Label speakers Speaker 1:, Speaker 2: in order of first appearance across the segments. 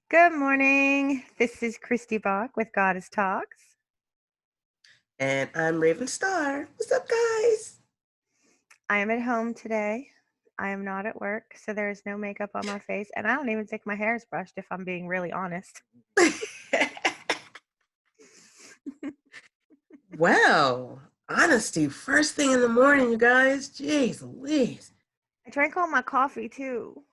Speaker 1: Good morning. This is Kristy Bock with Goddess Talks.
Speaker 2: And I'm Raven Starr. What's up, guys?
Speaker 1: I am at home today. I am not at work, so there is no makeup on my face, and I don't even think my hair is brushed if I'm being really honest.
Speaker 2: Well, honesty, first thing in the morning, you guys. Jeez Louise.
Speaker 1: I drank all my coffee too.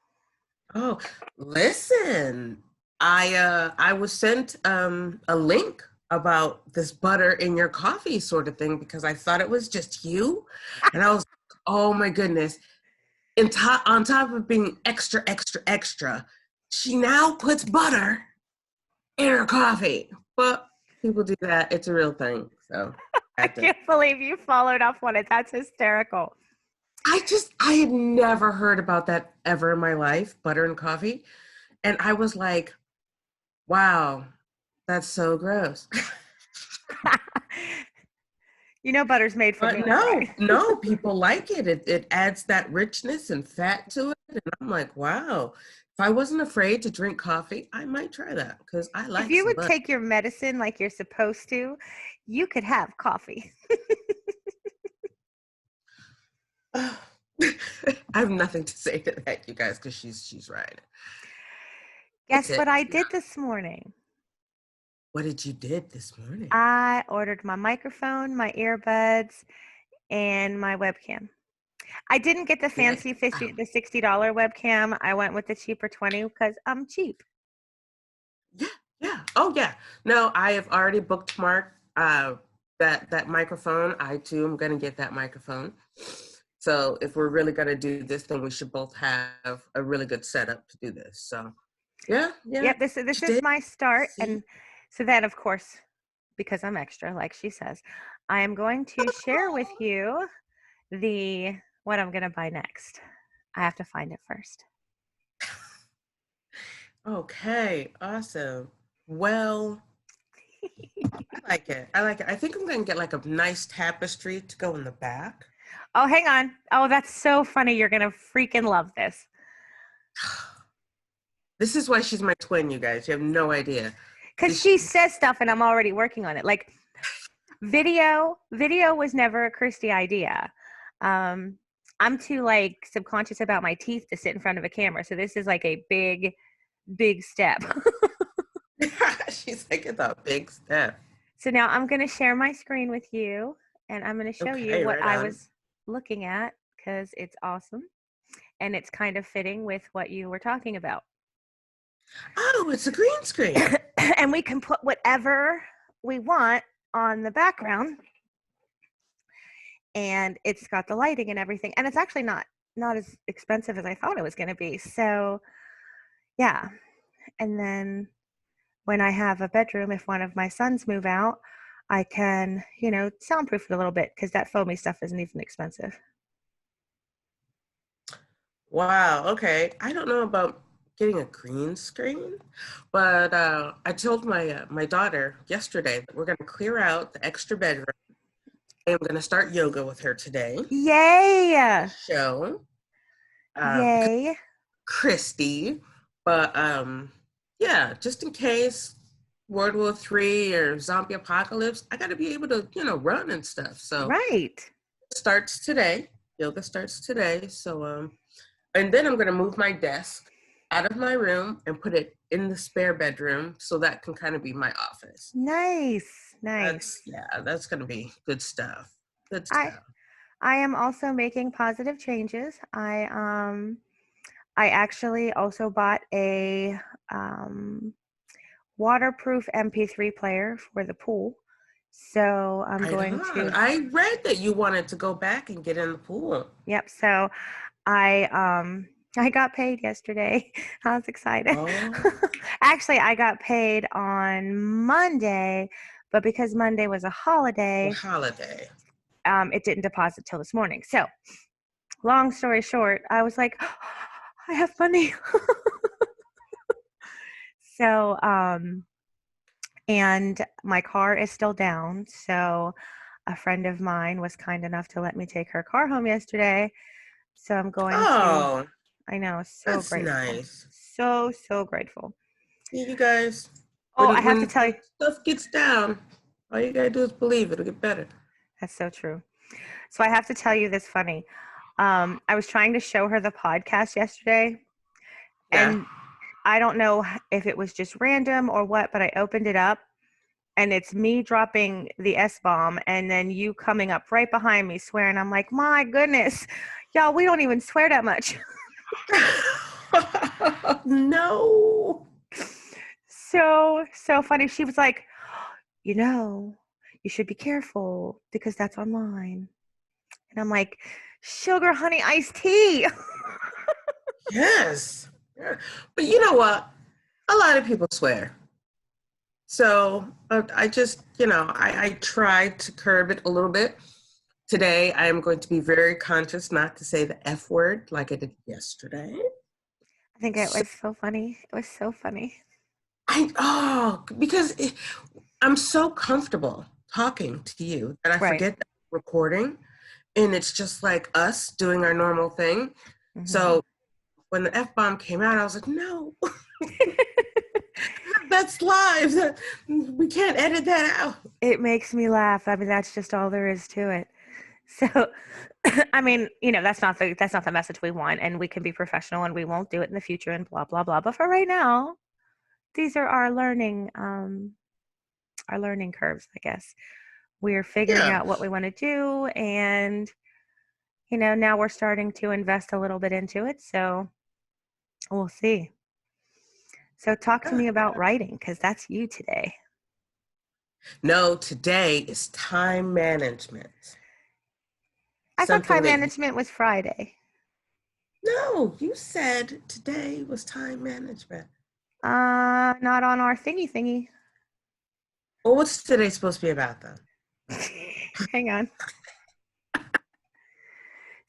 Speaker 2: Oh, listen. I was sent a link about this butter in your coffee sort of thing because I thought it was just you. And I was like, oh my goodness. On top of being extra, extra, extra, she now puts butter in her coffee. But people do that. It's a real thing. So
Speaker 1: I can't believe you followed up on it. That's hysterical.
Speaker 2: I had never heard about that ever in my life, butter and coffee. And I was like, wow, that's so gross.
Speaker 1: You know butter's made for
Speaker 2: But
Speaker 1: milk, right?
Speaker 2: no, people like it. It adds that richness and fat to it. And I'm like, wow. If I wasn't afraid to drink coffee, I might try that because I
Speaker 1: If
Speaker 2: like
Speaker 1: you
Speaker 2: some
Speaker 1: would
Speaker 2: butter.
Speaker 1: take your medicine like you're supposed to, you could have coffee.
Speaker 2: I have nothing to say to that, you guys, because she's right. That's
Speaker 1: Guess what
Speaker 2: it.
Speaker 1: I did this morning?
Speaker 2: What did you did this morning?
Speaker 1: I ordered my microphone, my earbuds, and my webcam. I didn't get the fancy the $60 webcam. I went with the cheaper 20 because I'm cheap.
Speaker 2: Yeah, yeah. Oh, yeah. No, I have already bookmarked that microphone. I too am going to get that microphone. So if we're really going to do this, then we should both have a really good setup to do this. So yeah.
Speaker 1: Yep, this is my start. And so then, of course, because I'm extra, like she says, I am going to share with you what I'm going to buy next. I have to find it first.
Speaker 2: Okay, awesome. Well, I like it. I like it. I think I'm going to get like a nice tapestry to go in the back.
Speaker 1: Oh, hang on. Oh, that's so funny. You're going to freaking love this.
Speaker 2: This is why she's my twin, you guys. You have no idea.
Speaker 1: Because she says stuff and I'm already working on it. Like video was never a Kristy idea. I'm too like subconscious about my teeth to sit in front of a camera. So this is like a big step.
Speaker 2: She's like, it's a big step.
Speaker 1: So now I'm going to share my screen with you and I'm going to show you what I was looking at because it's awesome. And it's kind of fitting with what you were talking about.
Speaker 2: Oh, it's a green screen.
Speaker 1: And we can put whatever we want on the background. And it's got the lighting and everything. And it's actually not as expensive as I thought it was going to be. So, yeah. And then when I have a bedroom, if one of my sons move out, I can, soundproof it a little bit because that foamy stuff isn't even expensive.
Speaker 2: Wow. Okay. I don't know about getting a green screen, but I told my daughter yesterday that we're going to clear out the extra bedroom. I'm going to start yoga with her today.
Speaker 1: Yay!
Speaker 2: Show.
Speaker 1: Yay!
Speaker 2: Kristy, but yeah, just in case World War III or zombie apocalypse, I got to be able to run and stuff. So
Speaker 1: right.
Speaker 2: It starts today. Yoga starts today. So and then I'm going to move my desk out of my room and put it in the spare bedroom so that can kind of be my office.
Speaker 1: Nice.
Speaker 2: That's going to be good stuff. Good stuff.
Speaker 1: I am also making positive changes. I actually also bought a waterproof MP3 player for the pool. So
Speaker 2: I read that you wanted to go back and get in the pool.
Speaker 1: Yep. So I got paid yesterday. I was excited. Oh. Actually, I got paid on Monday, but because Monday was a holiday, it didn't deposit till this morning. So long story short, I was like, oh, I have money. So, and my car is still down. So a friend of mine was kind enough to let me take her car home yesterday. So I'm going to, I know, so
Speaker 2: that's
Speaker 1: grateful.
Speaker 2: Nice.
Speaker 1: So grateful.
Speaker 2: See, you guys,
Speaker 1: Oh, I have to
Speaker 2: when
Speaker 1: tell you.
Speaker 2: stuff gets down, all you gotta do is believe it'll get better.
Speaker 1: That's so true. So I have to tell you this funny. I was trying to show her the podcast yesterday,
Speaker 2: Yeah.
Speaker 1: and I don't know if it was just random or what, but I opened it up and it's me dropping the S bomb and then you coming up right behind me swearing. I'm like, my goodness, y'all, we don't even swear that much.
Speaker 2: No.
Speaker 1: So funny. She was like, you know, you should be careful because that's online. And I'm like, sugar honey iced tea.
Speaker 2: Yes. Yeah. But you know what? A lot of people swear. So I just, I try to curb it a little bit. Today, I am going to be very conscious not to say the F word like I did yesterday.
Speaker 1: I think it
Speaker 2: So
Speaker 1: was so funny. It was so funny.
Speaker 2: because I'm so comfortable talking to you that I
Speaker 1: Right.
Speaker 2: forget that we're recording, and it's just like us doing our normal thing.
Speaker 1: Mm-hmm.
Speaker 2: So when the F bomb came out, I was like, no, that's live. We can't edit that out.
Speaker 1: It makes me laugh. I mean, that's just all there is to it. So, I mean, that's not the message we want, and we can be professional, and we won't do it in the future, and blah blah blah. But for right now, these are our learning curves, I guess. We're figuring
Speaker 2: Yeah.
Speaker 1: out what we want to do, and now we're starting to invest a little bit into it. So we'll see. So talk to me about writing, because that's you today.
Speaker 2: No, today is time management.
Speaker 1: I thought
Speaker 2: Something
Speaker 1: time
Speaker 2: that
Speaker 1: management was Friday.
Speaker 2: no, you said today was time management.
Speaker 1: Not on our thingy.
Speaker 2: Well, what's today supposed to be about then?
Speaker 1: Hang on.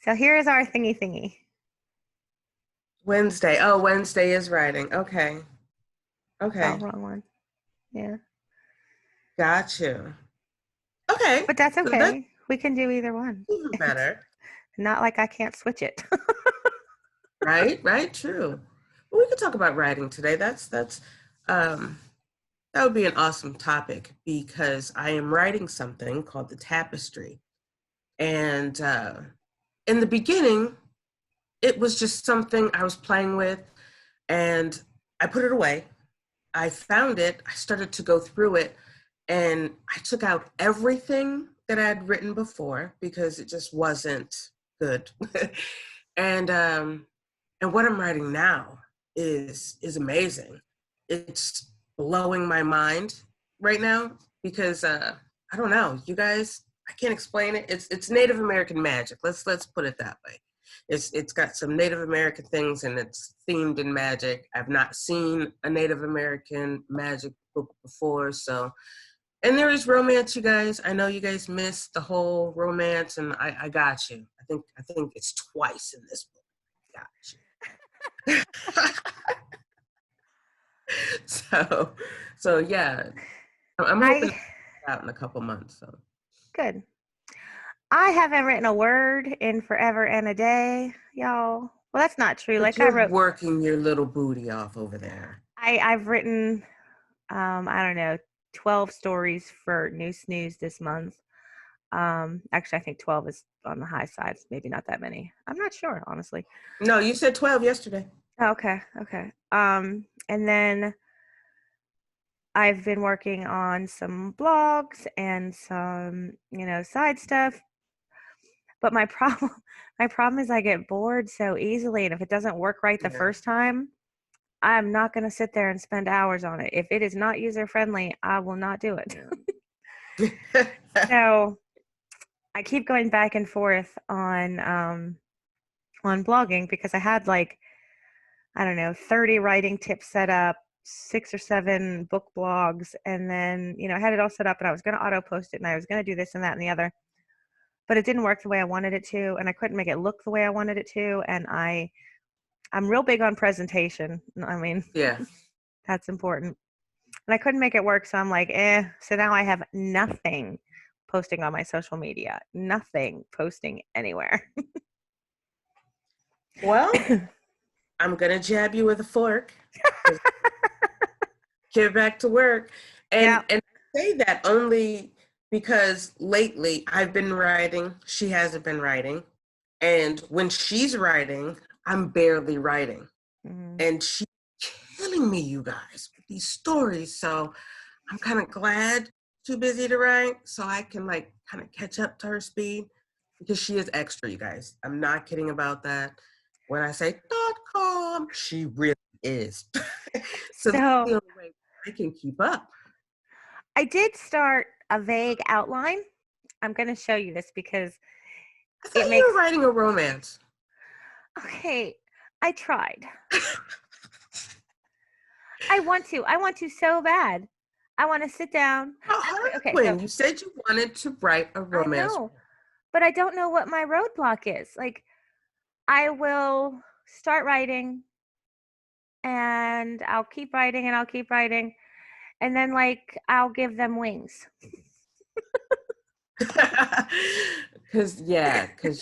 Speaker 1: So here is our thingy.
Speaker 2: Wednesday. Oh, Wednesday is writing. Okay.
Speaker 1: Oh,
Speaker 2: Okay.
Speaker 1: wrong one. Yeah.
Speaker 2: Got you. Okay.
Speaker 1: But that's
Speaker 2: So that's
Speaker 1: okay. We can do either one.
Speaker 2: even
Speaker 1: It's
Speaker 2: better.
Speaker 1: not like I can't switch it.
Speaker 2: Right? Right? True. Well, we could talk about writing today. Um that would be an awesome topic because I am writing something called the tapestry. And in the beginning, it was just something I was playing with and I put it away. I found it, I started to go through it, and I took out everything that I had written before because it just wasn't good. And and what I'm writing now is amazing. It's blowing my mind right now because I don't know, you guys, I can't explain it. It's Native American magic. Let's put it that way. It's got some Native American things and it's themed in magic. I've not seen a Native American magic book before, so and there is romance, you guys. I know you guys missed the whole romance, and I got you. I think it's twice in this book. Got you. so so yeah, I'm hoping
Speaker 1: I
Speaker 2: to get it out in a couple months. So
Speaker 1: Good. I haven't written a word in forever and a day, y'all. Well, that's not true.
Speaker 2: but
Speaker 1: Like I
Speaker 2: you're
Speaker 1: wrote,
Speaker 2: working your little booty off over there.
Speaker 1: I've written, I don't know, 12 stories for New Snooze this month. Actually, I think 12 is on the high side. It's maybe not that many. I'm not sure, honestly.
Speaker 2: No, you said 12 yesterday.
Speaker 1: Okay. And then I've been working on some blogs and some, side stuff. But my problem, my problem is I get bored so easily, and if it doesn't work right the
Speaker 2: Yeah.
Speaker 1: first time, I'm not going to sit there and spend hours on it. If it is not user friendly, I will not do it. So I keep going back and forth on blogging because I had like, I don't know, 30 writing tips set up, 6 or 7 book blogs, and then, I had it all set up and I was going to auto post it and I was going to do this and that and the other. But it didn't work the way I wanted it to, and I couldn't make it look the way I wanted it to, and I'm real big on presentation. I mean,
Speaker 2: Yeah.
Speaker 1: that's important. And I couldn't make it work, so I'm like, eh. So now I have nothing posting on my social media, nothing posting anywhere.
Speaker 2: Well, I'm gonna jab you with a fork. get back to work.
Speaker 1: Yeah.
Speaker 2: And I say that only because lately I've been writing, she hasn't been writing. And when she's writing, I'm barely writing.
Speaker 1: Mm.
Speaker 2: And she's killing me, you guys, with these stories. So I'm kind of glad too busy to write so I can like kind of catch up to her speed because she is extra, you guys. I'm not kidding about that. When I say .com, she really is. So that's
Speaker 1: So
Speaker 2: the only way I can keep up.
Speaker 1: I did start a vague outline. I'm going to show you this because
Speaker 2: I thought
Speaker 1: it
Speaker 2: you
Speaker 1: makes,
Speaker 2: were writing a romance.
Speaker 1: okay, I tried. I want to so bad. I want to sit down.
Speaker 2: Oh,
Speaker 1: Okay, so
Speaker 2: Harlequin, you said you wanted to write a
Speaker 1: I
Speaker 2: romance.
Speaker 1: know, but I don't know what my roadblock is. Like, I will start writing and I'll keep writing and I'll keep writing. And then, like, I'll give them wings.
Speaker 2: Because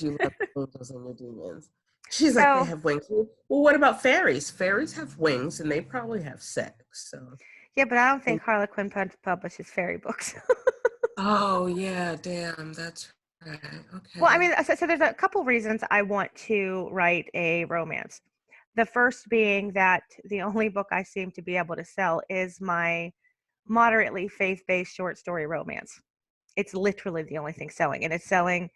Speaker 2: you love angels and your demons. She's like, they
Speaker 1: So,
Speaker 2: have wings. Well, what about fairies? Fairies have wings and they probably have sex. So,
Speaker 1: yeah, but I don't think Harlequin publishes fairy books.
Speaker 2: oh yeah, damn, that's right.
Speaker 1: Well, I
Speaker 2: Okay.
Speaker 1: mean, so there's a couple reasons I want to write a romance. The first being that the only book I seem to be able to sell is my moderately faith-based short story romance. It's literally the only thing selling, and it's selling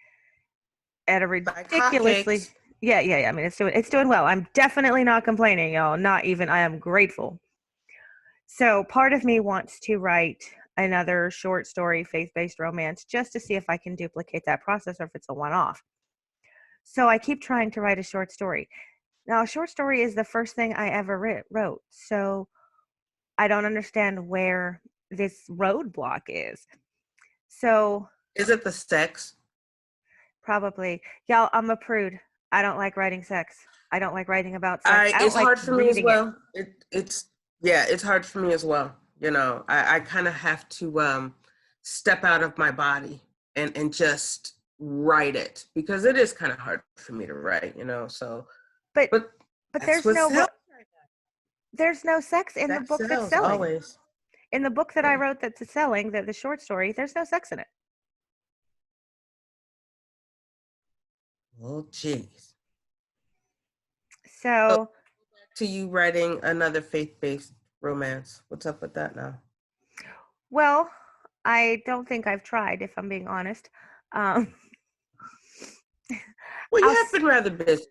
Speaker 1: at a
Speaker 2: Like
Speaker 1: ridiculously,
Speaker 2: hotcakes.
Speaker 1: yeah. I mean, it's doing well. I'm definitely not complaining, y'all. Not even. I am grateful. So part of me wants to write another short story faith-based romance just to see if I can duplicate that process or if it's a one-off. So I keep trying to write a short story. Now, a short story is the first thing I ever wrote. So I don't understand where this roadblock is. So
Speaker 2: Is it the sex?
Speaker 1: probably, y'all, I'm a prude. I don't like writing sex. I don't like writing about sex. I don't
Speaker 2: It's
Speaker 1: like
Speaker 2: hard for me as
Speaker 1: reading it.
Speaker 2: well. It's hard for me as well. You know, I kind of have to step out of my body and just write it because it is kind of hard for me to write, you know. So,
Speaker 1: But
Speaker 2: but
Speaker 1: but
Speaker 2: that's what sells.
Speaker 1: there's no sex in the
Speaker 2: Sex
Speaker 1: book that's
Speaker 2: sells
Speaker 1: selling.
Speaker 2: always.
Speaker 1: In the book that I
Speaker 2: Yeah.
Speaker 1: wrote that's selling, the short story, there's no sex in it.
Speaker 2: Oh, geez. So,
Speaker 1: So,
Speaker 2: to you writing another faith-based romance. What's up with that now?
Speaker 1: well, I don't think I've tried, if I'm being honest. Um,
Speaker 2: Well, you
Speaker 1: I'll
Speaker 2: have been rather busy.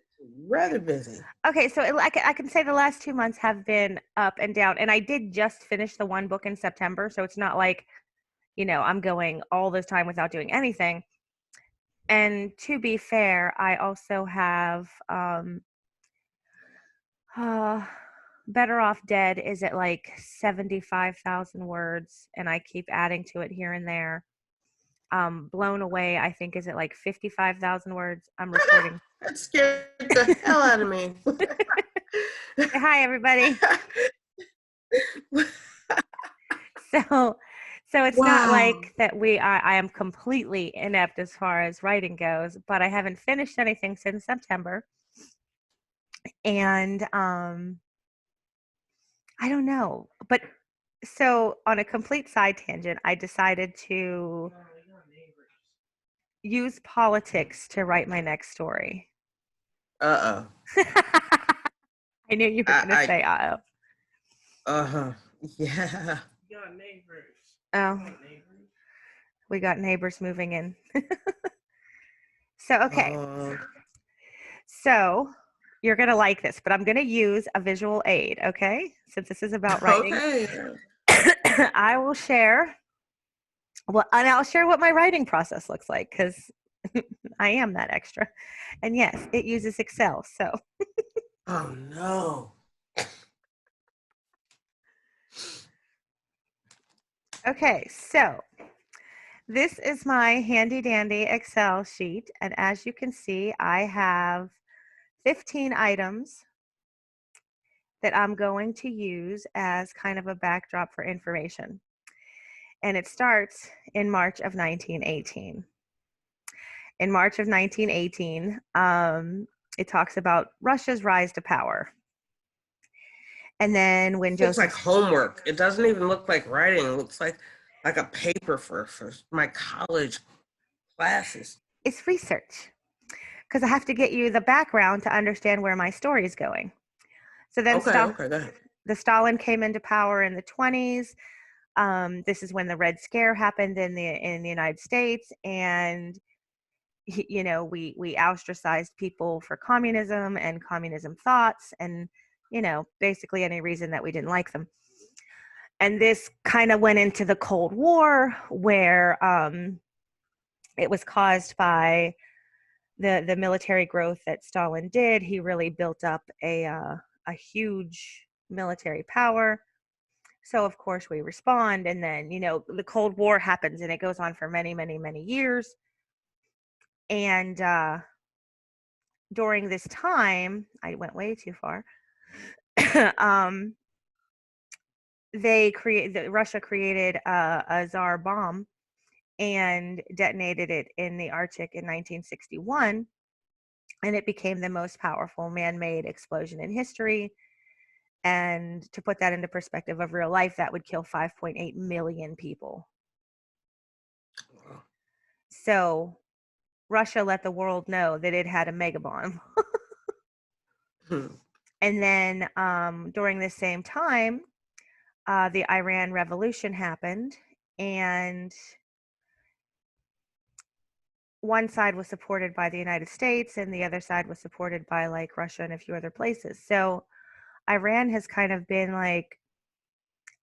Speaker 2: Rather busy.
Speaker 1: okay. So I can say the last 2 months have been up and down, and I did just finish the one book in September, so it's not like I'm going all this time without doing anything. And to be fair, I also have uh, Better Off Dead is at like 75,000 words, and I keep adding to it here and there. Blown Away, I think, is at like 55,000 words. I'm recording.
Speaker 2: That scared the hell out of me.
Speaker 1: Hi, everybody. So, so it's not
Speaker 2: Wow.
Speaker 1: like that I am completely inept as far as writing goes, but I haven't finished anything since September. And I don't know. But so on a complete side tangent, I decided to use politics to write my next story.
Speaker 2: Uh-oh.
Speaker 1: I knew you were going to
Speaker 2: I
Speaker 1: say uh-oh.
Speaker 2: uh-huh. Yeah.
Speaker 1: Oh, we got neighbors moving in. So, okay.
Speaker 2: Oh.
Speaker 1: So you're going to like this, but I'm going to use a visual aid, okay? Since this is about writing.
Speaker 2: Okay.
Speaker 1: I will share, well, and I'll share what my writing process looks like because I am that extra. And yes, it uses Excel. So,
Speaker 2: Oh no.
Speaker 1: okay. So this is my handy dandy Excel sheet. And as you can see, I have 15 items that I'm going to use as kind of a backdrop for information. And it starts in March of 1918. In March of 1918, it talks about Russia's rise to power. And then when
Speaker 2: This looks like
Speaker 1: Joseph,
Speaker 2: homework. It doesn't even look like writing. It looks like a paper for my college classes.
Speaker 1: it's research because I have to get you the background to understand where my story is going. So then
Speaker 2: Okay, okay, go ahead.
Speaker 1: the Stalin came into power in the 20s. This is when the Red Scare happened in the United States, and we ostracized people for communism and communism thoughts, and basically any reason that we didn't like them. And this kind of went into the Cold War, where it was caused by the military growth that Stalin did. He really built up a huge military power. So of course we respond, and then the Cold War happens, and it goes on for many, many, many years. And during this time, I went way too far. um, Russia created a Tsar bomb and detonated it in the Arctic in 1961, and it became the most powerful man-made explosion in history. And to put that into perspective of real life, that would kill 5.8 million people. So Russia let the world know that it had a mega bomb. And then during the same time, the Iran Revolution happened, and one side was supported by the United States and the other side was supported by like Russia and a few other places. So Iran has kind of been like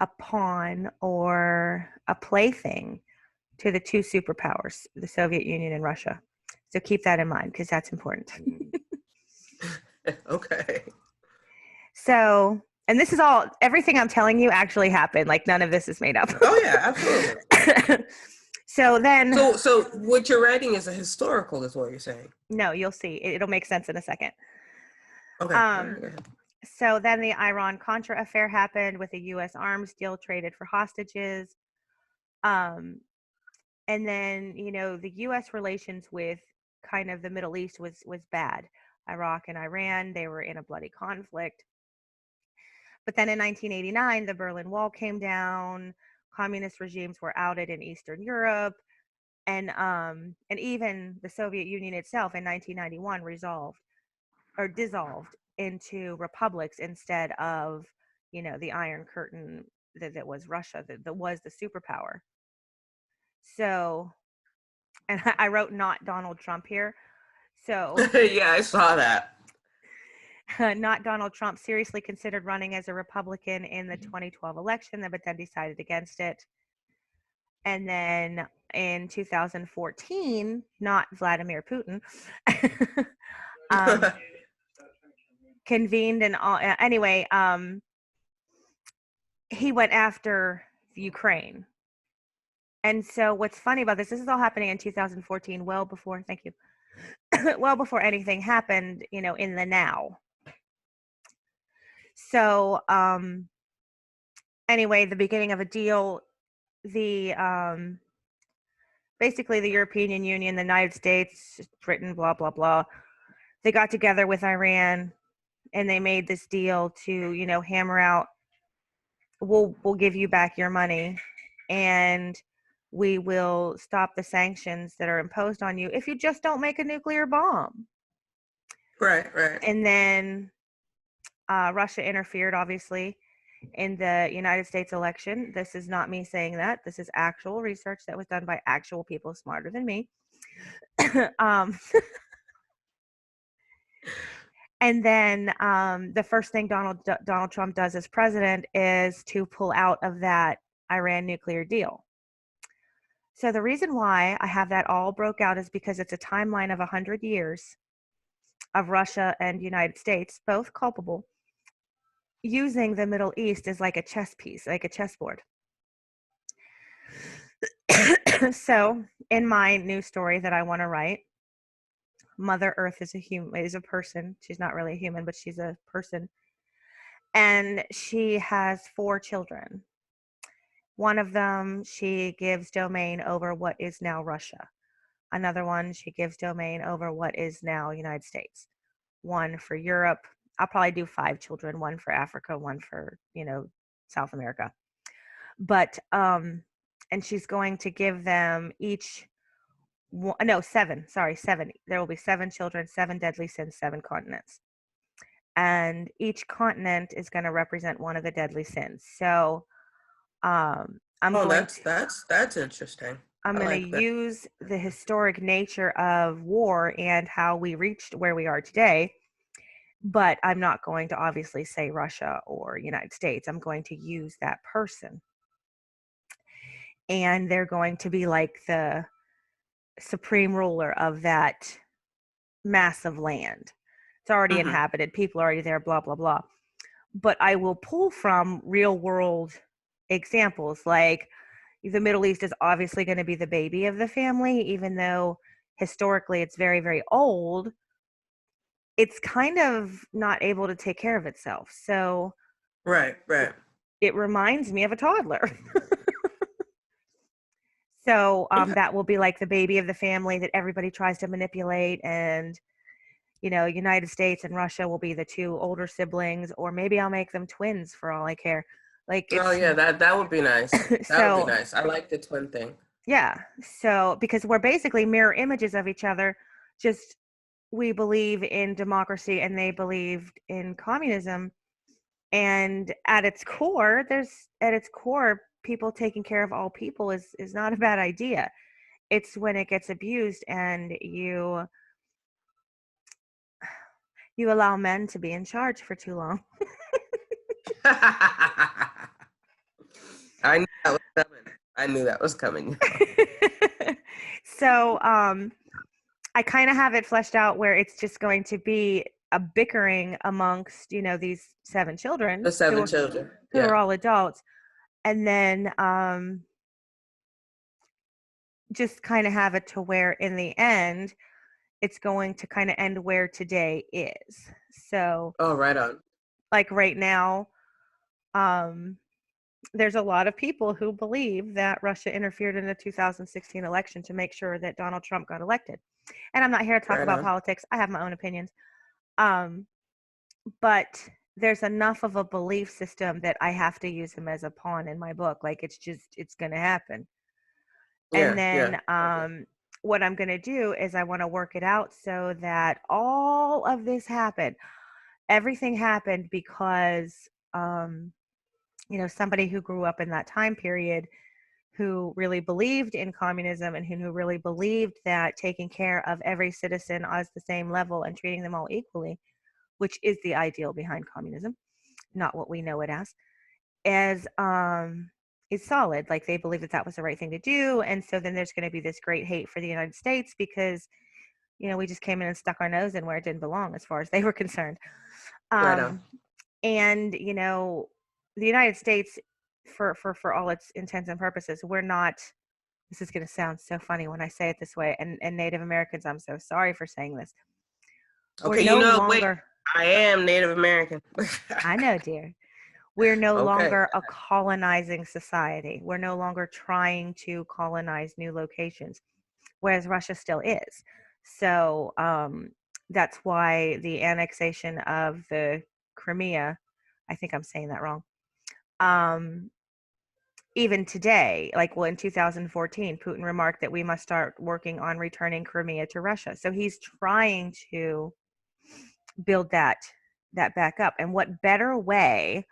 Speaker 1: a pawn or a plaything to the two superpowers, the Soviet Union and Russia. So keep that in mind because that's important.
Speaker 2: Okay.
Speaker 1: So, and this is all, everything I'm telling you actually happened. Like none of this is made up.
Speaker 2: Oh yeah, absolutely.
Speaker 1: So then,
Speaker 2: So what you're writing is a historical, is what you're saying.
Speaker 1: no, you'll see. It'll make sense in a second.
Speaker 2: Okay. All right, go ahead.
Speaker 1: So then the Iran-Contra affair happened with a U.S. arms deal traded for hostages. And then, the U.S. relations with kind of the Middle East was bad. Iraq and Iran, they were in a bloody conflict. But then in 1989, the Berlin Wall came down, communist regimes were outed in Eastern Europe, and even the Soviet Union itself in 1991 dissolved into republics instead of the Iron Curtain that was Russia, that was the superpower. So, and I wrote not Donald Trump here. So
Speaker 2: Yeah, I saw that.
Speaker 1: not Donald Trump seriously considered running as a Republican in the 2012 election, but then decided against it. And then in 2014, not Vladimir Putin, convened and all. Anyway, he went after Ukraine. And so what's funny about this is all happening in 2014, well before, thank you, well before anything happened, in the now. So anyway, the beginning of a deal, basically the European Union, the United States, Britain, blah, blah, blah, they got together with Iran and they made this deal to, hammer out, we'll give you back your money and we will stop the sanctions that are imposed on you if you just don't make a nuclear bomb.
Speaker 2: Right.
Speaker 1: And then Russia interfered, obviously, in the United States election. This is not me saying that. This is actual research that was done by actual people smarter than me. And then the first thing Donald Trump does as president is to pull out of that Iran nuclear deal. So the reason why I have that all broke out is because it's a timeline of 100 years of Russia and United States, both culpable, using the Middle East as like a chess piece, like a chessboard. So in my new story that I want to write, Mother Earth is a person. She's not really a human, but she's a person. And she has 4 children. One of them, she gives domain over what is now Russia. Another one, she gives domain over what is now United States. One for Europe, I'll probably do 5 children, one for Africa, one for, South America. But, and she's going to give them each, no, 7, sorry, 7. There will be 7 children, 7 deadly sins, 7 continents. And each continent is going to represent one of the deadly sins. So, I'm
Speaker 2: that's interesting.
Speaker 1: I'm going to use the historic nature of war and how we reached where we are today, but I'm not going to obviously say Russia or United States. I'm going to use that person. And they're going to be like the supreme ruler of that massive land. It's already inhabited. People are already there, blah, blah, blah. But I will pull from real world examples. Like the Middle East is obviously going to be the baby of the family, even though historically it's very, very old. It's kind of not able to take care of itself. So
Speaker 2: right.
Speaker 1: It reminds me of a toddler. So that will be like the baby of the family that everybody tries to manipulate. And, United States and Russia will be the 2 older siblings, or maybe I'll make them twins for all I care. Like,
Speaker 2: oh yeah, that would be nice. That would be nice. I like the twin thing.
Speaker 1: Yeah. So because we're basically mirror images of each other, just we believe in democracy and they believed in communism. And at its core, people taking care of all people is not a bad idea. It's when it gets abused and you allow men to be in charge for too long.
Speaker 2: I knew that was coming.
Speaker 1: So I kind of have it fleshed out where it's just going to be a bickering amongst, these 7 children.
Speaker 2: The 7 children.
Speaker 1: Who are all adults. And then just kind of have it to where in the end, it's going to kind of end where today is. So.
Speaker 2: Oh, right on.
Speaker 1: Like right now, there's a lot of people who believe that Russia interfered in the 2016 election to make sure that Donald Trump got elected. And I'm not here to talk about politics. I have my own opinions. But there's enough of a belief system that I have to use him as a pawn in my book. Like it's going to happen. Yeah, and then what I'm going to do is I want to work it out so that all of this happened. Everything happened because, somebody who grew up in that time period who really believed in communism and who really believed that taking care of every citizen as the same level and treating them all equally, which is the ideal behind communism, not what we know it as is solid. Like they believe that was the right thing to do. And so then there's going to be this great hate for the United States because, we just came in and stuck our nose in where it didn't belong as far as they were concerned. And, the United States, for all its intents and purposes, we're not, this is going to sound so funny when I say it this way, and Native Americans, I'm so sorry for saying this.
Speaker 2: Okay, wait, I am Native American.
Speaker 1: I know, dear. We're no longer a colonizing society. We're no longer trying to colonize new locations, whereas Russia still is. So that's why the annexation of the Crimea, I think I'm saying that wrong, even today, in 2014, Putin remarked that we must start working on returning Crimea to Russia. So he's trying to build that back up. And what better way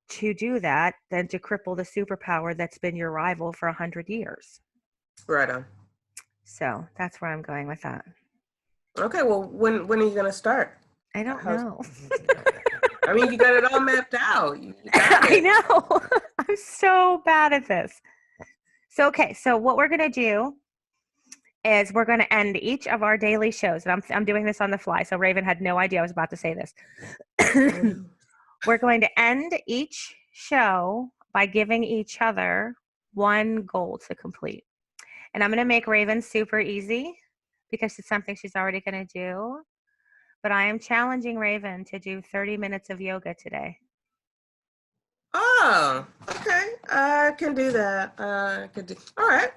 Speaker 1: to do that than to cripple the superpower that's been your rival for 100 years?
Speaker 2: Right on.
Speaker 1: So that's where I'm going with that.
Speaker 2: Okay, well, when are you going to start?
Speaker 1: I don't know.
Speaker 2: I mean, you got it all mapped out.
Speaker 1: I know. I'm so bad at this. So, okay. So what we're going to do is we're going to end each of our daily shows. And I'm doing this on the fly. So Raven had no idea I was about to say this. We're going to end each show by giving each other one goal to complete. And I'm going to make Raven super easy because it's something she's already going to do. But I am challenging Raven to do 30 minutes of yoga today.
Speaker 2: Oh, okay. I can do that. All right.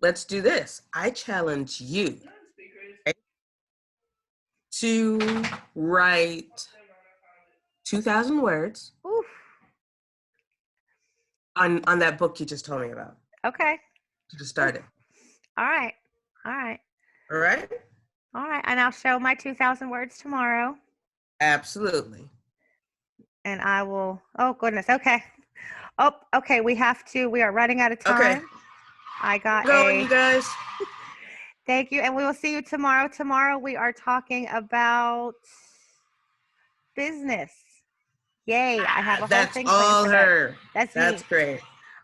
Speaker 2: Let's do this. I challenge you to write 2,000 words
Speaker 1: Oof.
Speaker 2: on that book you just told me about.
Speaker 1: Okay.
Speaker 2: To start it.
Speaker 1: All right. All right.
Speaker 2: All right?
Speaker 1: All right. And I'll show my 2,000 words tomorrow.
Speaker 2: Absolutely.
Speaker 1: And I will. Oh, goodness. Okay. Oh, okay. We are running out of time.
Speaker 2: Okay.
Speaker 1: I got
Speaker 2: Going, you guys.
Speaker 1: Thank you. And we will see you tomorrow. Tomorrow we are talking about business. Yay. I have a whole thing planned for that. That's me.
Speaker 2: That's great.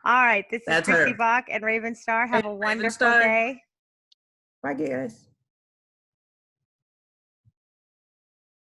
Speaker 1: All right. This is
Speaker 2: That's
Speaker 1: Kristy
Speaker 2: her.
Speaker 1: Bock and Raven Starr. Have a wonderful
Speaker 2: Starr.
Speaker 1: day.
Speaker 2: Bye, guys.